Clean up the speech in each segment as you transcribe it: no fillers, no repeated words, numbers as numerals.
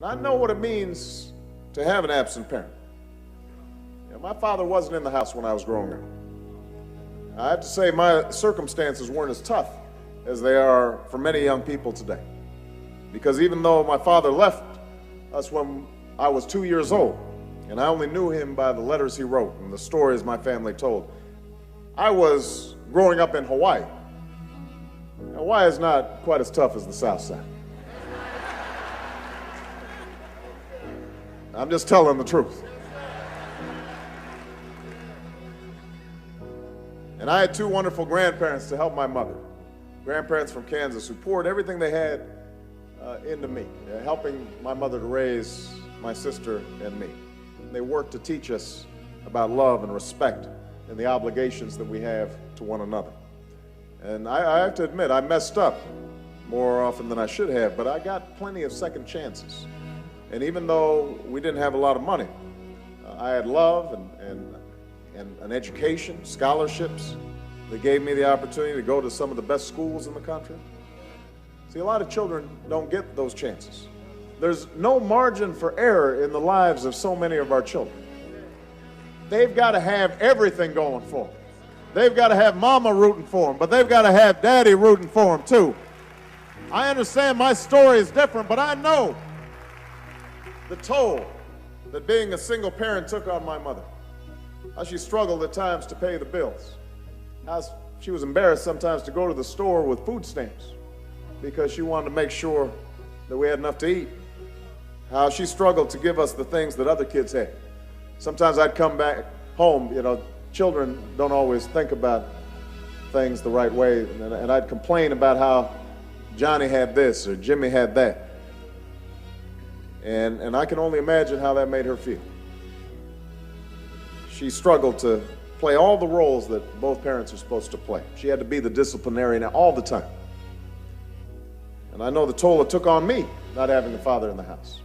I know what it means to have an absent parent. My father wasn't in the house when I was growing up. I have to say my circumstances weren't as tough as they are for many young people today. Because even though my father left us when I was 2 years old, and I only knew him by the letters he wrote and the stories my family told, I was growing up in Hawaii. Hawaii is not quite as tough as the South Side. I'm just telling the truth. And I had two wonderful grandparents to help my mother. Grandparents from Kansas who poured everything they had into me, helping my mother to raise my sister and me. They worked to teach us about love and respect and the obligations that we have to one another. And I have to admit, I messed up more often than I should have, but I got plenty of second chances. And even though we didn't have a lot of money, I had love and an education, scholarships that gave me the opportunity to go to some of the best schools in the country. See, a lot of children don't get those chances. There's no margin for error in the lives of so many of our children. They've got to have everything going for them. They've got to have mama rooting for them, but they've got to have daddy rooting for them too. I understand my story is different, but I know the toll that being a single parent took on my mother. How she struggled at times to pay the bills. How she was embarrassed sometimes to go to the store with food stamps because she wanted to make sure that we had enough to eat. How she struggled to give us the things that other kids had. Sometimes I'd come back home, children don't always think about things the right way, and I'd complain about how Johnny had this or Jimmy had that. And I can only imagine how that made her feel. She struggled to play all the roles that both parents are supposed to play. She had to be the disciplinarian all the time. And I know the toll it took on me not having a father in the house.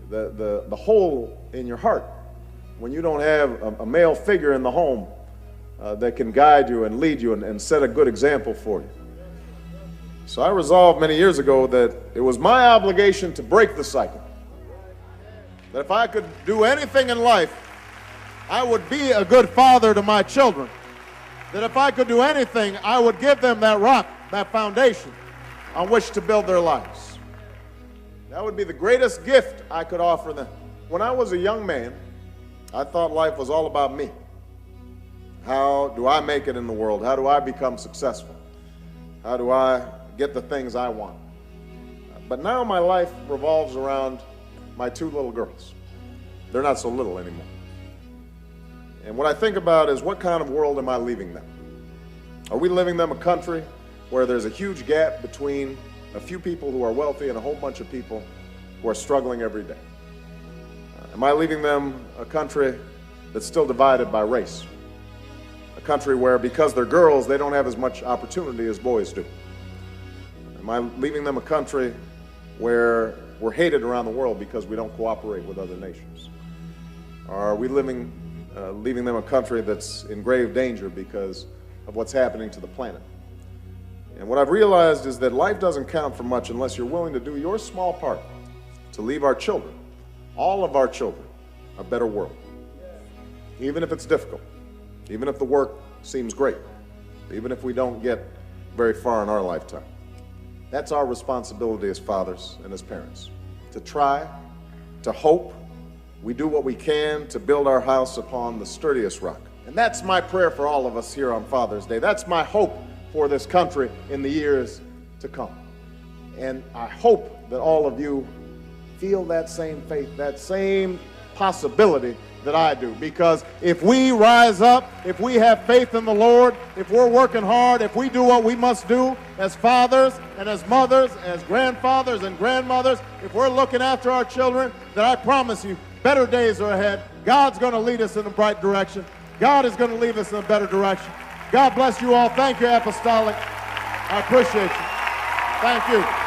The hole in your heart when you don't have a male figure in the home that can guide you and lead you and set a good example for you. So I resolved many years ago that it was my obligation to break the cycle. That if I could do anything in life, I would be a good father to my children. That if I could do anything, I would give them that rock, that foundation on which to build their lives. That would be the greatest gift I could offer them. When I was a young man, I thought life was all about me. How do I make it in the world? How do I become successful? How do I get the things I want? But now my life revolves around my two little girls. They're not so little anymore. And what I think about is, what kind of world am I leaving them? Are we leaving them a country where there's a huge gap between a few people who are wealthy and a whole bunch of people who are struggling every day? Am I leaving them a country that's still divided by race? A country where, because they're girls, they don't have as much opportunity as boys do? Am I leaving them a country where we're hated around the world because we don't cooperate with other nations? Or are we leaving them a country that's in grave danger because of what's happening to the planet? And what I've realized is that life doesn't count for much unless you're willing to do your small part to leave our children, all of our children, a better world. Even if it's difficult, even if the work seems great, even if we don't get very far in our lifetime. That's our responsibility as fathers and as parents, to try, to hope. We do what we can to build our house upon the sturdiest rock. And that's my prayer for all of us here on Father's Day. That's my hope for this country in the years to come. And I hope that all of you feel that same faith, that same possibility that I do. Because if we rise up, if we have faith in the Lord, if we're working hard, if we do what we must do as fathers and as mothers, as grandfathers and grandmothers, if we're looking after our children, then I promise you, better days are ahead. God's going to lead us in the bright direction. God is going to lead us in a better direction. God bless you all. Thank you, Apostolic. I appreciate you. Thank you.